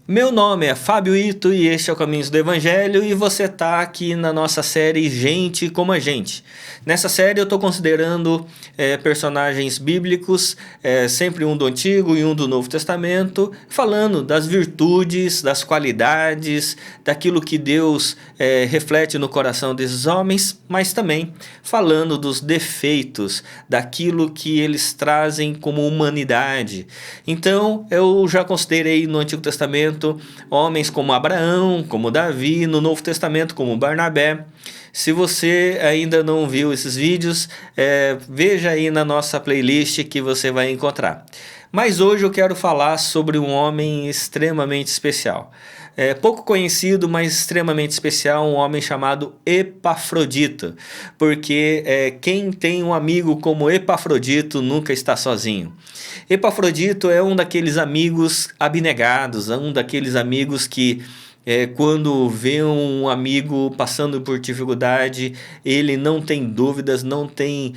Meu nome é Fábio Ito e este é o Caminhos do Evangelho e você está aqui na nossa série Gente como a Gente. Nessa série eu estou considerando personagens bíblicos, sempre um do Antigo e um do Novo Testamento, falando das virtudes, das qualidades, daquilo que Deus reflete no coração desses homens, mas também falando dos defeitos, daquilo que eles trazem como humanidade. Então eu já considerei no Antigo Testamento homens como Abraão, como Davi, no Novo Testamento como Barnabé. Se você ainda não viu esses vídeos, veja aí na nossa playlist que você vai encontrar. Mas hoje eu quero falar sobre um homem extremamente especial. Pouco conhecido, mas extremamente especial, um homem chamado Epafrodito. Porque quem tem um amigo como Epafrodito nunca está sozinho. Epafrodito é um daqueles amigos abnegados, um daqueles amigos que quando vê um amigo passando por dificuldade, ele não tem dúvidas, não tem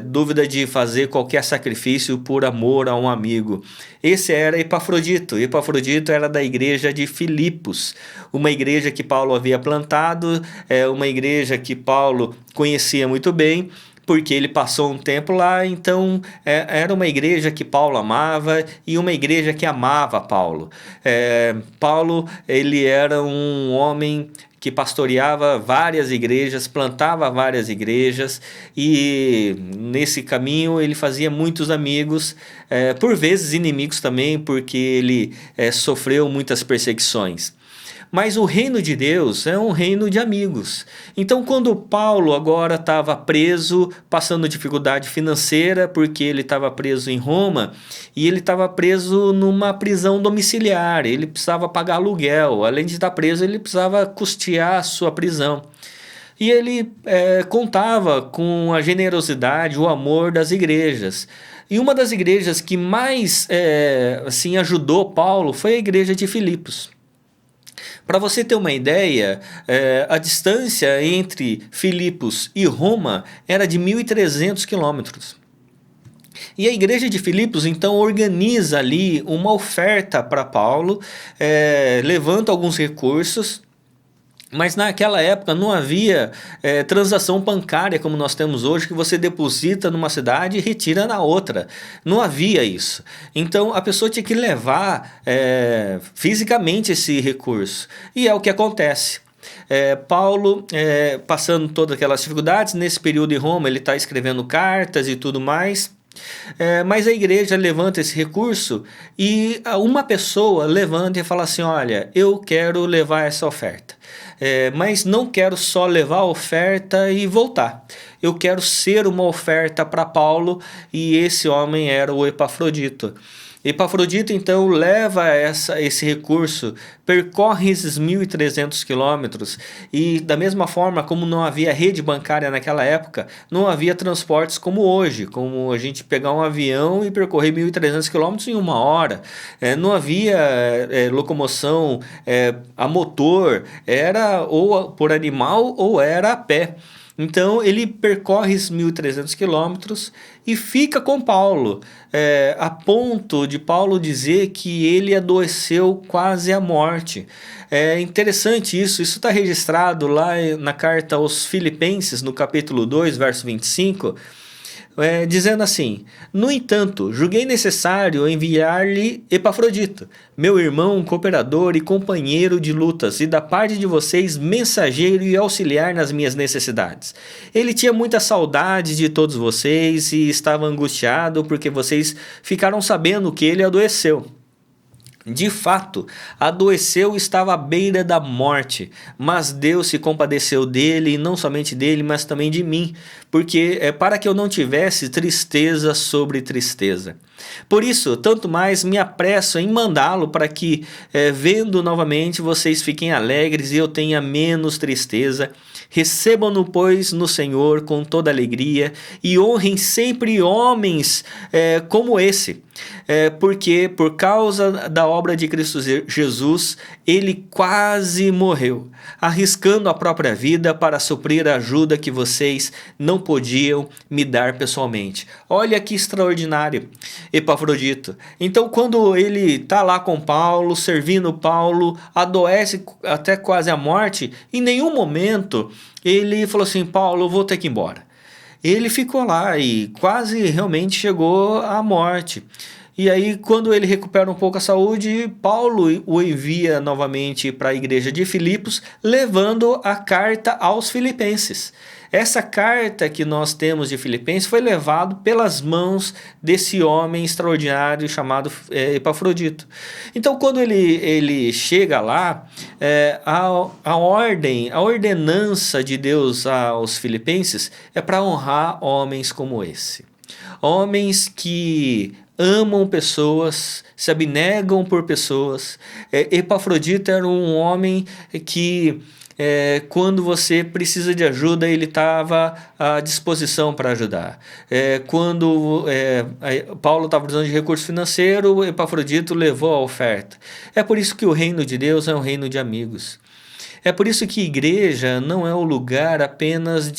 dúvida de fazer qualquer sacrifício por amor a um amigo. Esse era Epafrodito. Epafrodito era da igreja de Filipos, uma igreja que Paulo havia plantado, uma igreja que Paulo conhecia muito bem, porque ele passou um tempo lá, então era uma igreja que Paulo amava e uma igreja que amava Paulo. Paulo, ele era um homem que pastoreava várias igrejas, plantava várias igrejas e nesse caminho ele fazia muitos amigos, por vezes inimigos também, porque ele sofreu muitas perseguições. Mas o reino de Deus é um reino de amigos. Então, quando Paulo agora estava preso, passando dificuldade financeira, porque ele estava preso em Roma, e ele estava preso numa prisão domiciliar, ele precisava pagar aluguel, além de estar preso, ele precisava custear a sua prisão. E ele contava com a generosidade, o amor das igrejas. E uma das igrejas que mais ajudou Paulo foi a igreja de Filipos. Para você ter uma ideia, a distância entre Filipos e Roma era de 1.300 quilômetros. E a igreja de Filipos então organiza ali uma oferta para Paulo, levanta alguns recursos. Mas naquela época não havia transação bancária como nós temos hoje, que você deposita numa cidade e retira na outra. Não havia isso. Então a pessoa tinha que levar fisicamente esse recurso. E é o que acontece. Paulo, passando todas aquelas dificuldades, nesse período em Roma ele está escrevendo cartas e tudo mais. Mas a igreja levanta esse recurso e uma pessoa levanta e fala assim: olha, eu quero levar essa oferta, mas não quero só levar a oferta e voltar. Eu quero ser uma oferta para Paulo, e esse homem era o Epafrodito. Epafrodito então leva esse recurso, percorre esses 1.300 quilômetros e da mesma forma como não havia rede bancária naquela época, não havia transportes como hoje, como a gente pegar um avião e percorrer 1.300 quilômetros em uma hora. Não havia locomoção a motor, era ou por animal ou era a pé. Então ele percorre esses 1.300 quilômetros e fica com Paulo, a ponto de Paulo dizer que ele adoeceu quase à morte. É interessante isso está registrado lá na carta aos Filipenses, no capítulo 2, verso 25, dizendo assim: no entanto, julguei necessário enviar-lhe Epafrodito, meu irmão, cooperador e companheiro de lutas, e da parte de vocês, mensageiro e auxiliar nas minhas necessidades. Ele tinha muita saudade de todos vocês e estava angustiado porque vocês ficaram sabendo que ele adoeceu. De fato, adoeceu e estava à beira da morte, mas Deus se compadeceu dele, e não somente dele, mas também de mim, porque para que eu não tivesse tristeza sobre tristeza. Por isso, tanto mais me apresso em mandá-lo para que, vendo novamente, vocês fiquem alegres e eu tenha menos tristeza. Recebam-no, pois, no Senhor com toda alegria e honrem sempre homens como esse. Porque por causa da obra de Cristo Jesus, ele quase morreu, arriscando a própria vida para suprir a ajuda que vocês não podiam me dar pessoalmente. Olha que extraordinário, Epafrodito. Então, quando ele está lá com Paulo, servindo Paulo, adoece até quase a morte, em nenhum momento ele falou assim: Paulo, eu vou ter que ir embora. Ele ficou lá e quase realmente chegou à morte. E aí, quando ele recupera um pouco a saúde, Paulo o envia novamente para a igreja de Filipos, levando a carta aos filipenses. Essa carta que nós temos de Filipenses foi levada pelas mãos desse homem extraordinário chamado Epafrodito. Então, quando ele chega lá, a ordenança de Deus aos filipenses é para honrar homens como esse. Homens que amam pessoas, se abnegam por pessoas. Epafrodito era um homem que, quando você precisa de ajuda, ele estava à disposição para ajudar. Quando Paulo estava precisando de recurso financeiro, Epafrodito levou a oferta. É por isso que o reino de Deus é um reino de amigos. É por isso que igreja não é o lugar apenas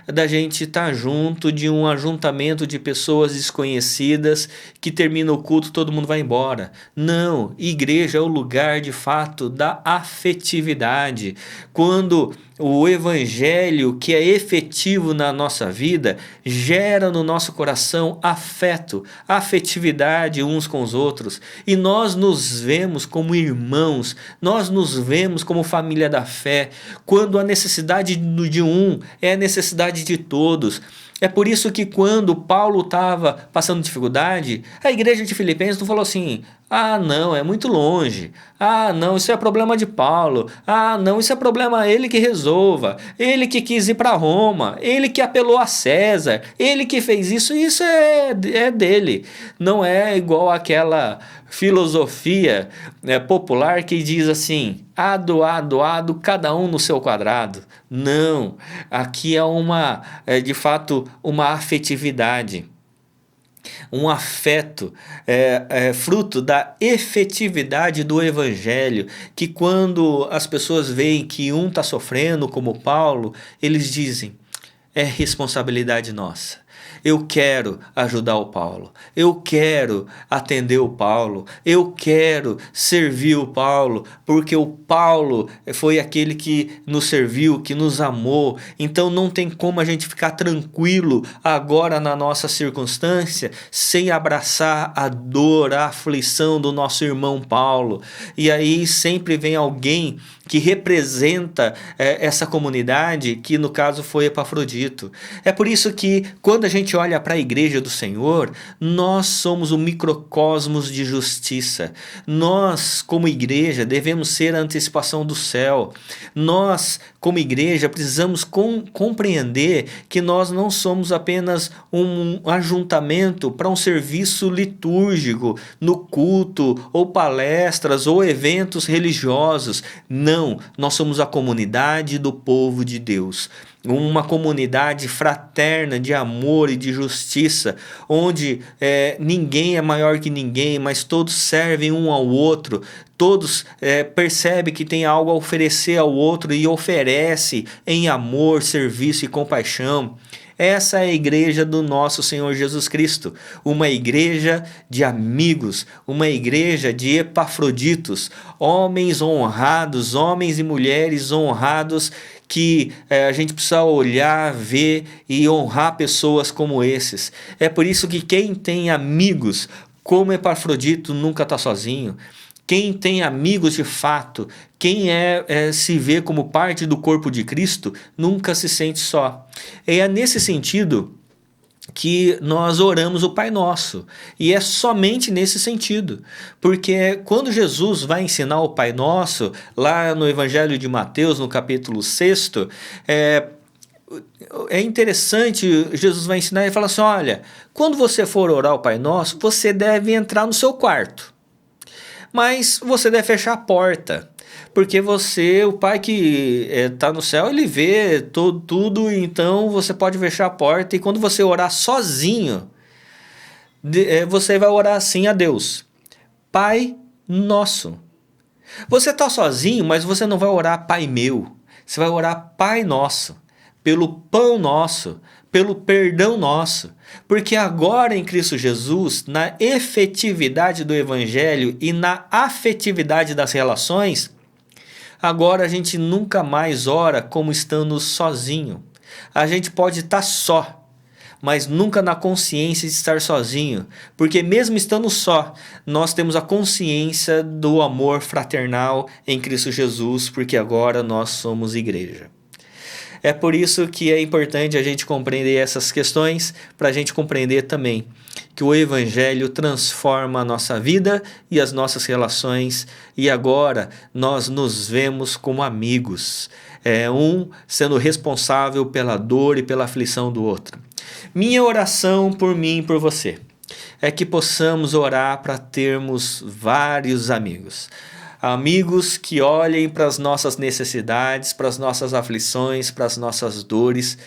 da gente estar junto, de um ajuntamento de pessoas desconhecidas que termina o culto, todo mundo vai embora. Não, igreja é o lugar de fato da afetividade. Quando o evangelho, que é efetivo na nossa vida, gera no nosso coração afeto, afetividade uns com os outros, e nós nos vemos como irmãos, nós nos vemos como família da fé, quando a necessidade de um é a necessidade de todos. É por isso que quando Paulo estava passando dificuldade, a igreja de Filipenses não falou assim: ah, não, é muito longe. Ah, não, isso é problema de Paulo. Ah, não, isso é problema ele que resolva. Ele que quis ir para Roma. Ele que apelou a César. Ele que fez isso. Isso é dele. Não é igual aquela filosofia popular que diz assim: ado, cada um no seu quadrado. Não, aqui é de fato uma afetividade. Um afeto fruto da efetividade do evangelho, que quando as pessoas veem que um está sofrendo, como Paulo, eles dizem: é responsabilidade nossa. Eu quero ajudar o Paulo, eu quero atender o Paulo, eu quero servir o Paulo, porque o Paulo foi aquele que nos serviu, que nos amou. Então não tem como a gente ficar tranquilo agora na nossa circunstância sem abraçar a dor, a aflição do nosso irmão Paulo. E aí sempre vem alguém que representa essa comunidade, que no caso foi Epafrodito. É por isso que quando a gente olha para a igreja do Senhor, nós somos o microcosmos de justiça. Nós, como igreja, devemos ser a antecipação do céu. Nós, como igreja, precisamos compreender que nós não somos apenas um ajuntamento para um serviço litúrgico, no culto, ou palestras, ou eventos religiosos. Não, nós somos a comunidade do povo de Deus. Uma comunidade fraterna de amor e de justiça, onde ninguém é maior que ninguém, mas todos servem um ao outro, todos percebem que tem algo a oferecer ao outro e oferece em amor, serviço e compaixão. Essa é a igreja do nosso Senhor Jesus Cristo, uma igreja de amigos, uma igreja de Epafroditos, homens honrados, homens e mulheres honrados, que a gente precisa olhar, ver e honrar pessoas como esses. É por isso que quem tem amigos como Epafrodito nunca está sozinho. Quem tem amigos de fato, quem se vê como parte do corpo de Cristo, nunca se sente só. É nesse sentido que nós oramos o Pai Nosso, e é somente nesse sentido, porque quando Jesus vai ensinar o Pai Nosso, lá no Evangelho de Mateus, no capítulo 6, é interessante, Jesus vai ensinar e fala assim: olha, quando você for orar o Pai Nosso, você deve entrar no seu quarto, mas você deve fechar a porta, porque o Pai que está no céu, ele vê tudo, então você pode fechar a porta, e quando você orar sozinho, você vai orar assim a Deus: Pai Nosso. Você está sozinho, mas você não vai orar Pai Meu, você vai orar Pai Nosso. pelo pão nosso, pelo perdão nosso. Porque agora em Cristo Jesus, na efetividade do Evangelho e na afetividade das relações, agora a gente nunca mais ora como estando sozinho. A gente pode estar só, mas nunca na consciência de estar sozinho, porque mesmo estando só, nós temos a consciência do amor fraternal em Cristo Jesus, porque agora nós somos igreja. É por isso que é importante a gente compreender essas questões, para a gente compreender também que o Evangelho transforma a nossa vida e as nossas relações, e agora nós nos vemos como amigos, um sendo responsável pela dor e pela aflição do outro. Minha oração por mim e por você é que possamos orar para termos vários amigos. Amigos que olhem para as nossas necessidades, para as nossas aflições, para as nossas dores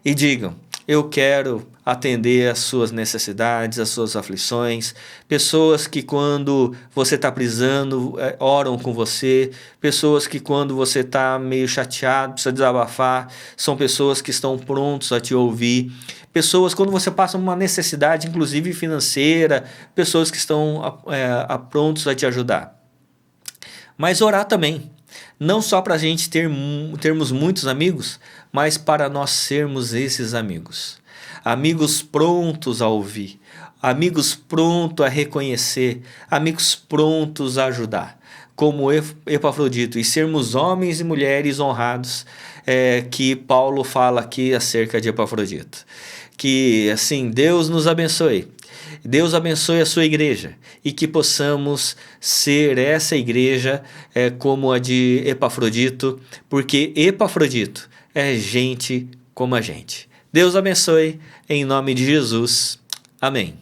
e digam: eu quero atender às suas necessidades, às suas aflições. Pessoas que quando você está precisando, oram com você. Pessoas que quando você está meio chateado, precisa desabafar, são pessoas que estão prontos a te ouvir. Pessoas quando você passa uma necessidade, inclusive financeira, pessoas que estão prontos a te ajudar. Mas orar também, não só para a gente termos muitos amigos, mas para nós sermos esses amigos. Amigos prontos a ouvir, amigos prontos a reconhecer, amigos prontos a ajudar, como Epafrodito, e sermos homens e mulheres honrados, que Paulo fala aqui acerca de Epafrodito. Que assim, Deus nos abençoe. Deus abençoe a sua igreja e que possamos ser essa igreja como a de Epafrodito, porque Epafrodito é gente como a gente. Deus abençoe, em nome de Jesus. Amém.